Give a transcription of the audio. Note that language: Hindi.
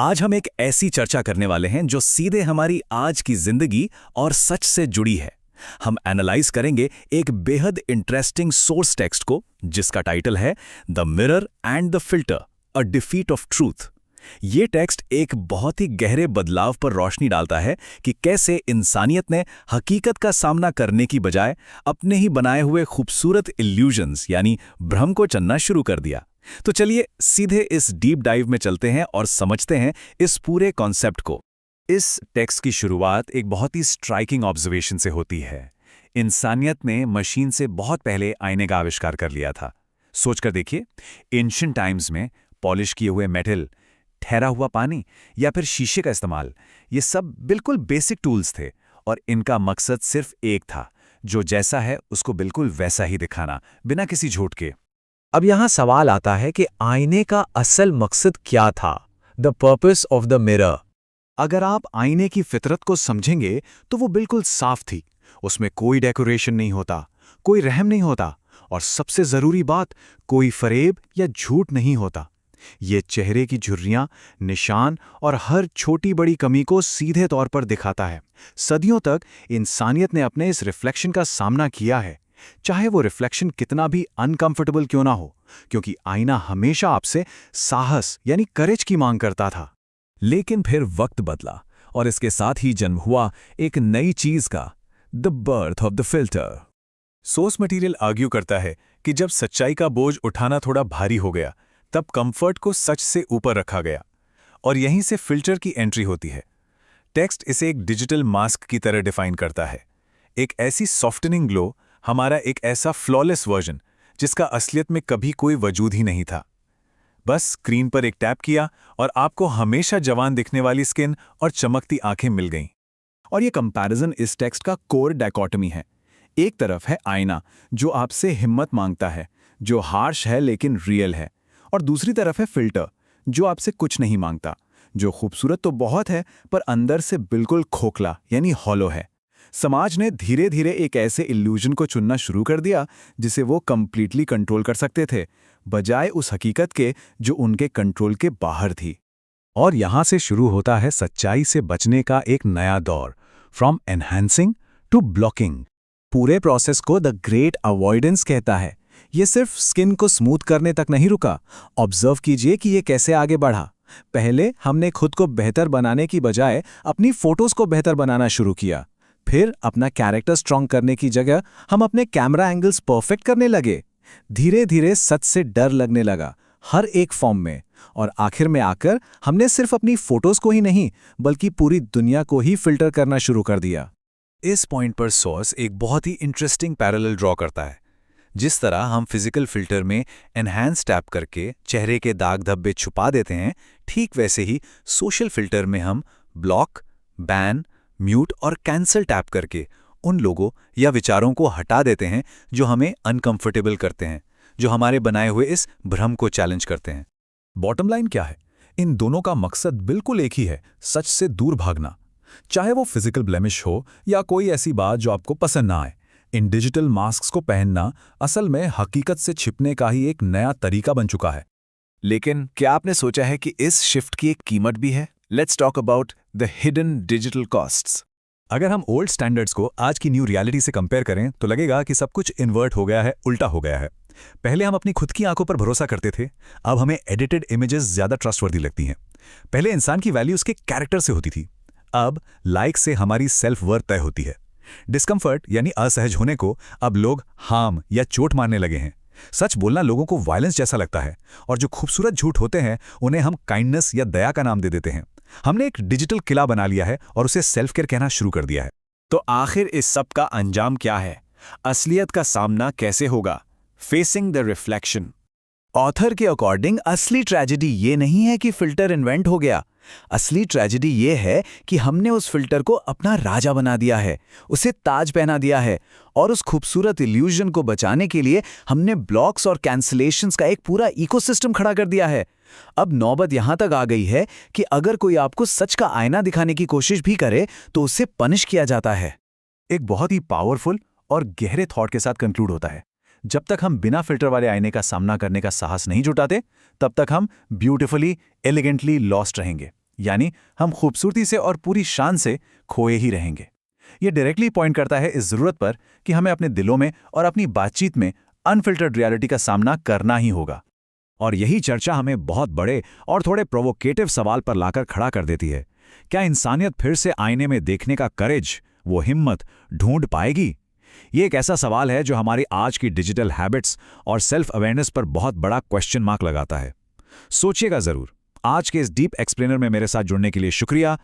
आज हम एक ऐसी चर्चा करने वाले हैं जो सीधे हमारी आज की जिंदगी और सच से जुड़ी है। हम एनालाइज करेंगे एक बेहद इंटरेस्टिंग सोर्स टेक्स्ट को जिसका टाइटल है the mirror and the filter, a defeat of truth. ये टेक्स्ट एक बहुत ही गहरे बदलाव पर रोशनी डालता है कि कैसे इंसानियत ने हकीकत का सामना करने की बजाय अपने ही बनाए हुए खूबसूरत इल्यूजन्स यानी भ्रम को चुनना शुरू कर दिया। तो चलिए सीधे इस डीप डाइव में चलते हैं और समझते हैं इस पूरे कॉन्सेप्ट को। इस टेक्स्ट की शुरुआत एक बहुत ही स्ट्राइकिंग ऑब्जर्वेशन से होती है। इंसानियत ने मशीन से बहुत पहले आईने का आविष्कार कर लिया था। सोचकर देखिए, एंशिएंट टाइम्स में पॉलिश किए हुए मेटल, ठहरा हुआ पानी या फिर शीशे का इस्तेमाल, ये सब बिल्कुल बेसिक टूल्स थे और इनका मकसद सिर्फ एक था, जो जैसा है उसको बिल्कुल वैसा ही दिखाना, बिना किसी झूठ के। अब यहाँ सवाल आता है कि आईने का असल मकसद क्या था, the purpose of the mirror. अगर आप आईने की फितरत को समझेंगे तो वो बिल्कुल साफ थी। उसमें कोई डेकोरेशन नहीं होता, कोई रहम नहीं होता और सबसे जरूरी बात, कोई फरेब या झूठ नहीं होता। ये चेहरे की झुर्रियां, निशान और हर छोटी बड़ी कमी को सीधे तौर पर दिखाता है। सदियों तक इंसानियत ने अपने इस रिफ्लेक्शन का सामना किया है, चाहे वो रिफ्लेक्शन कितना भी अनकंफर्टेबल क्यों ना हो, क्योंकि आईना हमेशा आपसे साहस यानी करेज की मांग करता था। लेकिन फिर वक्त बदला और इसके साथ ही जन्म हुआ एक नई चीज का, the birth of the filter. Source material argue करता है कि जब सच्चाई का बोझ उठाना थोड़ा भारी हो गया, तब कंफर्ट को सच से ऊपर रखा गया और यहीं से फिल्टर की एंट्री होती है। टेक्स्ट इसे एक डिजिटल मास्क की तरह डिफाइन करता है, एक ऐसी सॉफ्टनिंग ग्लो, हमारा एक ऐसा फ्लॉलेस वर्जन जिसका असलियत में कभी कोई वजूद ही नहीं था। बस स्क्रीन पर एक टैप किया और आपको हमेशा जवान दिखने वाली स्किन और चमकती आंखें मिल गईं। और ये कंपैरिजन इस टेक्स्ट का कोर डायकोटमी है। एक तरफ है आईना जो आपसे हिम्मत मांगता है, जो हार्श है लेकिन रियल है, और दूसरी तरफ है फिल्टर जो आपसे कुछ नहीं मांगता, जो खूबसूरत तो बहुत है पर अंदर से बिल्कुल खोखला यानी हॉलो है। समाज ने धीरे धीरे एक ऐसे इल्यूजन को चुनना शुरू कर दिया जिसे वो कंप्लीटली कंट्रोल कर सकते थे, बजाय उस हकीकत के जो उनके कंट्रोल के बाहर थी। और यहां से शुरू होता है सच्चाई से बचने का एक नया दौर, फ्रॉम एनहांसिंग टू ब्लॉकिंग। पूरे प्रोसेस को द ग्रेट अवॉइडेंस कहता है। ये सिर्फ स्किन को स्मूथ करने तक नहीं रुका। ऑब्जर्व कीजिए कि ये कैसे आगे बढ़ा। पहले हमने खुद को बेहतर बनाने की बजाय अपनी फोटोज को बेहतर बनाना शुरू किया। फिर अपना कैरेक्टर स्ट्रॉन्ग करने की जगह हम अपने कैमरा एंगल्स परफेक्ट करने लगे। धीरे धीरे सच से डर लगने लगा, हर एक फॉर्म में, और आखिर में आकर हमने सिर्फ अपनी फोटोज को ही नहीं बल्कि पूरी दुनिया को ही फिल्टर करना शुरू कर दिया। इस पॉइंट पर सोर्स एक बहुत ही इंटरेस्टिंग पैरेलल ड्रॉ करता है। जिस तरह हम फिजिकल फिल्टर में एनहांस टैप करके चेहरे के दाग धब्बे छुपा देते हैं, ठीक वैसे ही सोशल फिल्टर में हम ब्लॉक, बैन, म्यूट और कैंसल टैप करके उन लोगों या विचारों को हटा देते हैं जो हमें अनकंफर्टेबल करते हैं, जो हमारे बनाए हुए इस भ्रम को चैलेंज करते हैं। बॉटम लाइन क्या है? इन दोनों का मकसद बिल्कुल एक ही है, सच से दूर भागना। चाहे वो फिजिकल ब्लेमिश हो या कोई ऐसी बात जो आपको पसंद ना आए, इन डिजिटल मास्क्स को पहनना असल में हकीकत से छिपने का ही एक नया तरीका बन चुका है। लेकिन क्या आपने सोचा है कि इस शिफ्ट की एक कीमत भी है? Let's talk about the hidden digital costs. अगर हम ओल्ड स्टैंडर्ड्स को आज की न्यू रियलिटी से कंपेयर करें तो लगेगा कि सब कुछ इन्वर्ट हो गया है, उल्टा हो गया है। पहले हम अपनी खुद की आंखों पर भरोसा करते थे, अब हमें एडिटेड इमेजेस ज्यादा ट्रस्टवर्दी लगती हैं। पहले इंसान की वैल्यू उसके कैरेक्टर से होती थी, अब लाइक से हमारी सेल्फ वर्थ तय होती है। डिस्कम्फर्ट यानी असहज होने को अब लोग हार्म या चोट मारने लगे हैं। सच बोलना लोगों को वायलेंस जैसा लगता है और जो खूबसूरत झूठ होते हैं उन्हें हम काइंडनेस या दया का नाम दे देते हैं। हमने एक डिजिटल किला बना लिया है और उसे सेल्फ केयर कहना शुरू कर दिया है। तो आखिर इस सब का अंजाम क्या है? असलियत का सामना कैसे होगा? Facing the reflection. ऑथर के अकॉर्डिंग असली ट्रेजेडी ये नहीं है कि फिल्टर इन्वेंट हो गया। असली ट्रेजेडी ये है कि हमने उस फिल्टर को अपना राजा बना दिया है, उसे ताज पहना दिया है, और उस खूबसूरत इल्यूजन को बचाने के लिए हमने ब्लॉक्स और कैंसलेशंस का एक पूरा इकोसिस्टम खड़ा कर दिया है। अब नौबत यहां तक आ गई है कि अगर कोई आपको सच का आईना दिखाने की कोशिश भी करे तो उसे पनिश किया जाता है। एक बहुत ही पावरफुल और गहरे थॉट के साथ कंक्लूड होता है। जब तक हम बिना फिल्टर वाले आईने का सामना करने का साहस नहीं जुटाते, तब तक हम ब्यूटिफुली, एलिगेंटली लॉस्ट रहेंगे। यानी हम खूबसूरती से और पूरी शान से खोए ही रहेंगे। ये डायरेक्टली पॉइंट करता है इस जरूरत पर कि हमें अपने दिलों में और अपनी बातचीत में अनफिल्टर्ड रियलिटी का सामना करना ही होगा। और यही चर्चा हमें बहुत बड़े और थोड़े प्रोवोकेटिव सवाल पर लाकर खड़ा कर देती है। क्या इंसानियत फिर से आईने में देखने का करेज, वो हिम्मत ढूंढ पाएगी? ये एक ऐसा सवाल है जो हमारी आज की डिजिटल हैबिट्स और सेल्फ अवेयरनेस पर बहुत बड़ा क्वेश्चन मार्क लगाता है। सोचिएगा जरूर। आज के इस डीप एक्सप्लेनर में मेरे साथ जुड़ने के लिए शुक्रिया।